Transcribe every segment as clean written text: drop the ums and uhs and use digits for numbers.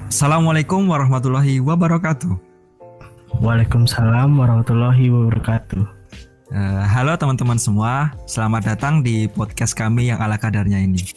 Assalamualaikum warahmatullahi wabarakatuh. Waalaikumsalam warahmatullahi wabarakatuh. Halo teman-teman semua, selamat datang di podcast kami yang ala kadarnya ini.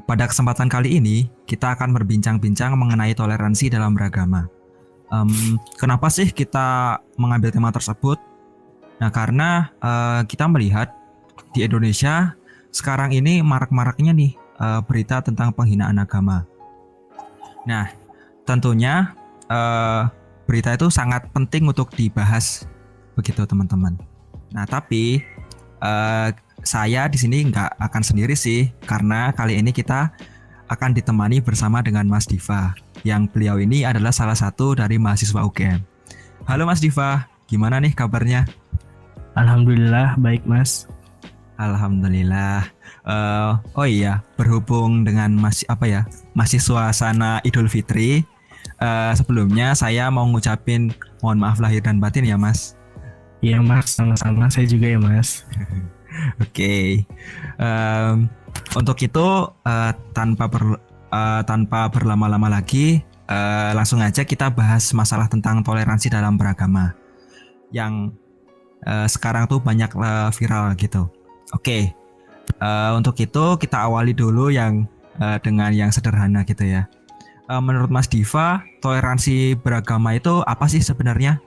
Pada kesempatan kali ini, kita akan berbincang-bincang mengenai toleransi dalam beragama. Kenapa sih kita mengambil tema tersebut? Nah, karena kita melihat di Indonesia sekarang ini marak-maraknya nih berita tentang penghinaan agama. Nah, tentunya berita itu sangat penting untuk dibahas, begitu teman-teman. Nah, tapi saya di sini nggak akan sendiri sih, karena kali ini kita akan ditemani bersama dengan Mas Diva, yang beliau ini adalah salah satu dari mahasiswa UGM. Halo Mas Diva, gimana nih kabarnya? Alhamdulillah baik Mas. Alhamdulillah. Oh iya, berhubung dengan masih suasana Idul Fitri. Sebelumnya saya mau ngucapin mohon maaf lahir dan batin ya Mas. Iya Mas, sama-sama saya juga ya Mas. Oke. Untuk itu tanpa berlama-lama lagi, langsung aja kita bahas masalah tentang toleransi dalam beragama yang sekarang tuh banyak viral gitu. Oke. Untuk itu kita awali dulu dengan yang sederhana gitu ya. Menurut Mas Diva, toleransi beragama itu apa sih sebenarnya?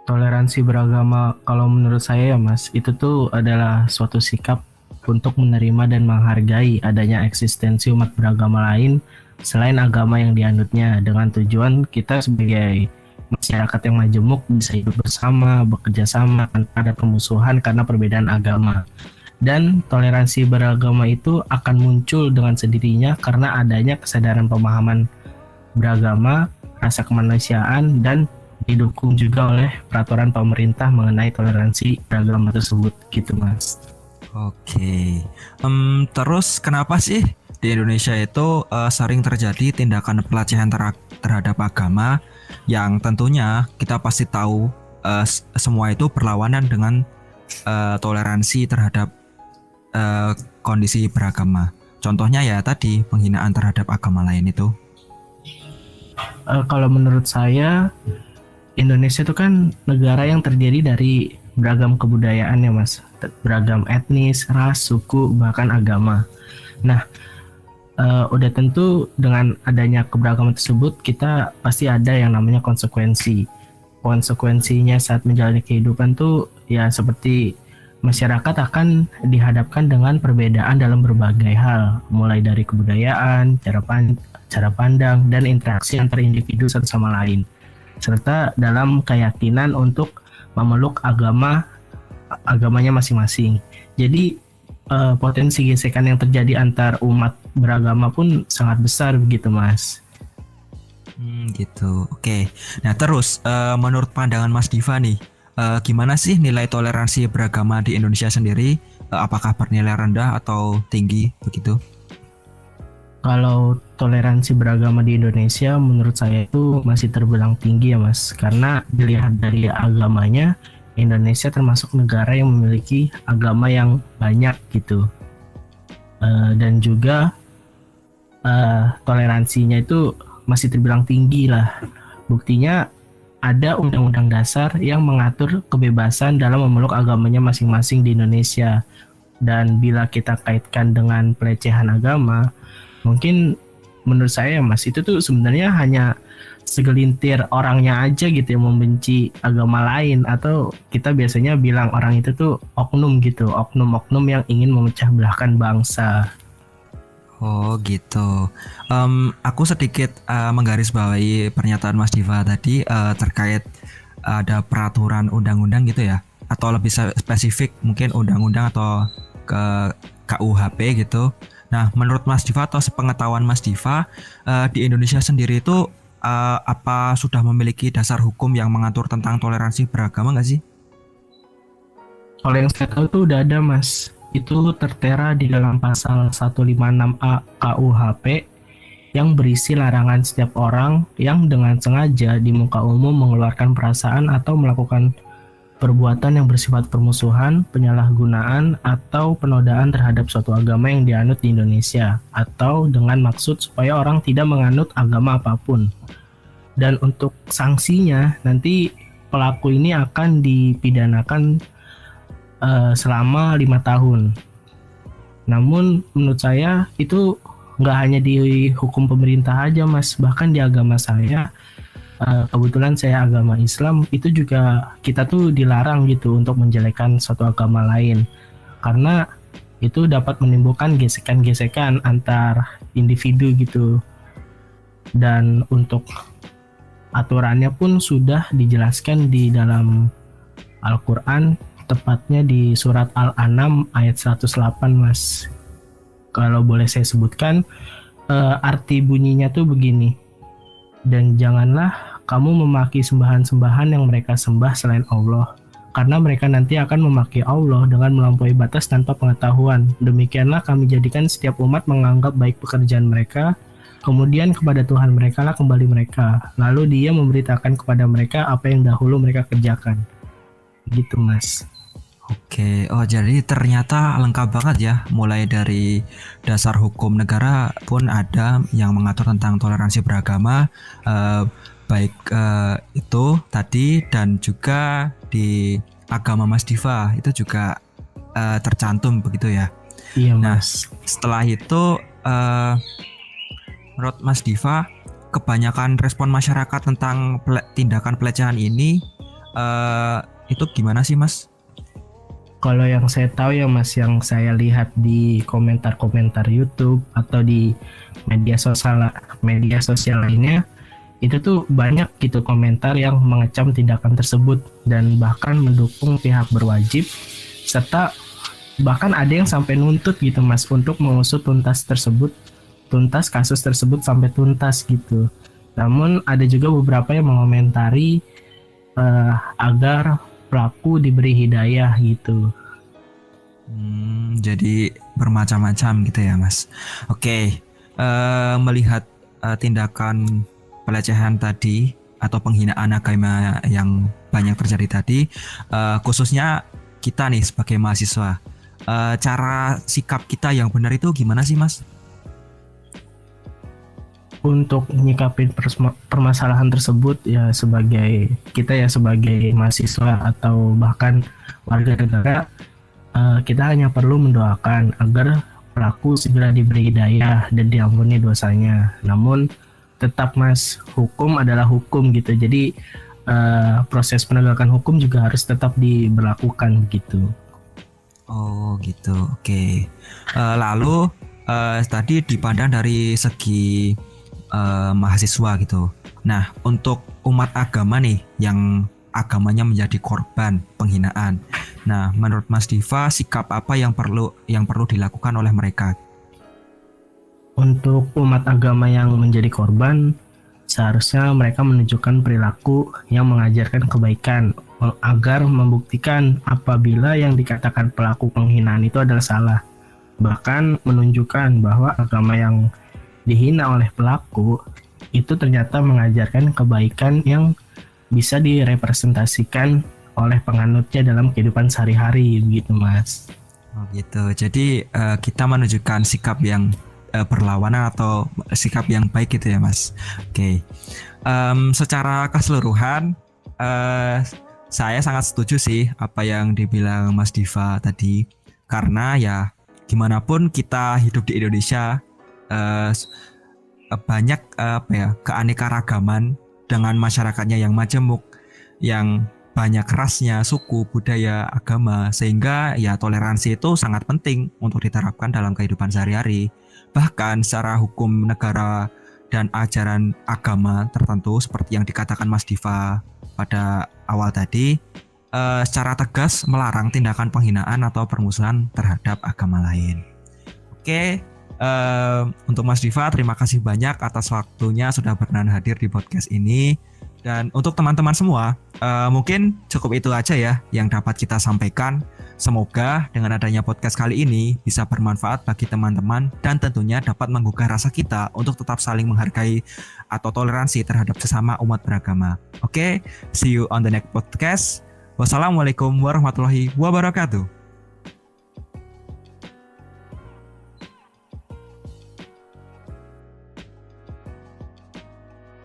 Toleransi beragama kalau menurut saya ya Mas, itu tuh adalah suatu sikap untuk menerima dan menghargai adanya eksistensi umat beragama lain selain agama yang dianutnya, dengan tujuan kita sebagai masyarakat yang majemuk bisa hidup bersama, bekerja sama tanpa ada permusuhan karena perbedaan agama. Dan toleransi beragama itu akan muncul dengan sendirinya karena adanya kesadaran pemahaman beragama, rasa kemanusiaan, dan didukung juga oleh peraturan pemerintah mengenai toleransi beragama tersebut gitu Mas. Oke. Terus kenapa sih di Indonesia itu sering terjadi tindakan pelecehan terhadap agama yang tentunya kita pasti tahu semua itu berlawanan dengan toleransi terhadap kondisi beragama. Contohnya ya tadi penghinaan terhadap agama lain itu. Kalau menurut saya, Indonesia itu kan negara yang terdiri dari beragam kebudayaan ya Mas, beragam etnis, ras, suku, bahkan agama. Nah, udah tentu dengan adanya keberagaman tersebut kita pasti ada yang namanya konsekuensi. Konsekuensinya saat menjalani kehidupan tuh ya seperti masyarakat akan dihadapkan dengan perbedaan dalam berbagai hal, mulai dari kebudayaan, cara pandang, dan interaksi antar individu satu sama lain, serta dalam keyakinan untuk memeluk agamanya masing-masing. Jadi potensi gesekan yang terjadi antar umat beragama pun sangat besar begitu Mas. Gitu. Oke. Nah terus menurut pandangan Mas Diva nih, gimana sih nilai toleransi beragama di Indonesia sendiri? Apakah bernilai rendah atau tinggi begitu? Kalau toleransi beragama di Indonesia menurut saya itu masih terbilang tinggi ya Mas, karena dilihat dari agamanya, Indonesia termasuk negara yang memiliki agama yang banyak gitu. Dan juga toleransinya itu masih terbilang tinggi lah. Buktinya ada undang-undang dasar yang mengatur kebebasan dalam memeluk agamanya masing-masing di Indonesia. Dan bila kita kaitkan dengan pelecehan agama, mungkin menurut saya Mas, itu tuh sebenarnya hanya segelintir orangnya aja gitu yang membenci agama lain, atau kita biasanya bilang orang itu tuh oknum gitu, oknum-oknum yang ingin memecah belahkan bangsa. Oh gitu. Aku sedikit menggarisbawahi pernyataan Mas Diva tadi terkait ada peraturan undang-undang gitu ya, atau lebih spesifik mungkin undang-undang atau ke KUHP gitu. Nah, menurut Mas Diva atau sepengetahuan Mas Diva, di Indonesia sendiri itu apa sudah memiliki dasar hukum yang mengatur tentang toleransi beragama nggak sih? Kalau yang saya tahu tuh udah ada Mas. Itu tertera di dalam pasal 156A KUHP yang berisi larangan setiap orang yang dengan sengaja di muka umum mengeluarkan perasaan atau melakukan perbuatan yang bersifat permusuhan, penyalahgunaan, atau penodaan terhadap suatu agama yang dianut di Indonesia, atau dengan maksud supaya orang tidak menganut agama apapun. Dan untuk sanksinya, nanti pelaku ini akan dipidanakan selama 5 tahun. Namun menurut saya itu nggak hanya di hukum pemerintah aja mas, bahkan di agama saya, kebetulan saya agama Islam, itu juga kita tuh dilarang gitu untuk menjelekkan suatu agama lain, karena itu dapat menimbulkan gesekan-gesekan antar individu gitu. Dan untuk aturannya pun sudah dijelaskan di dalam Al-Quran, tepatnya di surat Al-An'am ayat 108 mas. Kalau boleh saya sebutkan, arti bunyinya tuh begini: dan janganlah kamu memaki sembahan-sembahan yang mereka sembah selain Allah, karena mereka nanti akan memaki Allah dengan melampaui batas tanpa pengetahuan. Demikianlah kami jadikan setiap umat menganggap baik pekerjaan mereka, kemudian kepada Tuhan mereka lah kembali mereka, lalu Dia memberitakan kepada mereka apa yang dahulu mereka kerjakan. Gitu mas. Oke, oh jadi ternyata lengkap banget ya, mulai dari dasar hukum negara pun ada yang mengatur tentang toleransi beragama, baik itu tadi, dan juga di agama Mas Diva itu juga tercantum begitu ya. Iya Nah, mas. setelah itu menurut Mas Diva, kebanyakan respon masyarakat tentang tindakan pelecehan ini itu gimana sih Mas? Kalau yang saya tahu ya mas, yang saya lihat di komentar-komentar YouTube atau di media sosial lainnya, itu tuh banyak gitu komentar yang mengecam tindakan tersebut dan bahkan mendukung pihak berwajib, serta bahkan ada yang sampai nuntut gitu mas untuk mengusut tuntas kasus tersebut sampai tuntas gitu. Namun ada juga beberapa yang mengomentari agar pelaku diberi hidayah gitu. Jadi bermacam-macam gitu ya Mas. Oke, melihat tindakan pelecehan tadi atau penghinaan agama yang banyak terjadi tadi, khususnya kita nih sebagai mahasiswa, cara sikap kita yang benar itu gimana sih Mas? Untuk menyikapi permasalahan tersebut ya, sebagai mahasiswa atau bahkan warga negara, kita hanya perlu mendoakan agar pelaku segera diberi hidayah dan diampuni dosanya. Namun tetap mas, hukum adalah hukum gitu, jadi proses penegakan hukum juga harus tetap diberlakukan gitu. Oh gitu, oke. Lalu tadi dipandang dari segi mahasiswa gitu. Nah, untuk umat agama nih yang agamanya menjadi korban penghinaan. Nah, menurut Mas Diva, sikap apa yang perlu dilakukan oleh mereka? Untuk umat agama yang menjadi korban, seharusnya mereka menunjukkan perilaku yang mengajarkan kebaikan agar membuktikan apabila yang dikatakan pelaku penghinaan itu adalah salah. Bahkan menunjukkan bahwa agama yang dihina oleh pelaku itu ternyata mengajarkan kebaikan yang bisa direpresentasikan oleh penganutnya dalam kehidupan sehari-hari, begitu mas. Oh gitu. Jadi kita menunjukkan sikap yang berlawanan atau sikap yang baik gitu ya mas. Oke. Secara keseluruhan saya sangat setuju sih apa yang dibilang Mas Diva tadi, karena ya gimana pun kita hidup di Indonesia, banyak keanekaragaman dengan masyarakatnya yang majemuk, yang banyak rasnya, suku, budaya, agama, sehingga ya toleransi itu sangat penting untuk diterapkan dalam kehidupan sehari-hari. Bahkan secara hukum negara dan ajaran agama tertentu seperti yang dikatakan Mas Diva pada awal tadi, secara tegas melarang tindakan penghinaan atau permusuhan terhadap agama lain. Oke. Untuk Mas Diva, terima kasih banyak atas waktunya sudah berkenan hadir di podcast ini. Dan untuk teman-teman semua, mungkin cukup itu aja ya yang dapat kita sampaikan. Semoga dengan adanya podcast kali ini bisa bermanfaat bagi teman-teman dan tentunya dapat menggugah rasa kita untuk tetap saling menghargai atau toleransi terhadap sesama umat beragama. Oke, see you on the next podcast. Wassalamualaikum warahmatullahi wabarakatuh.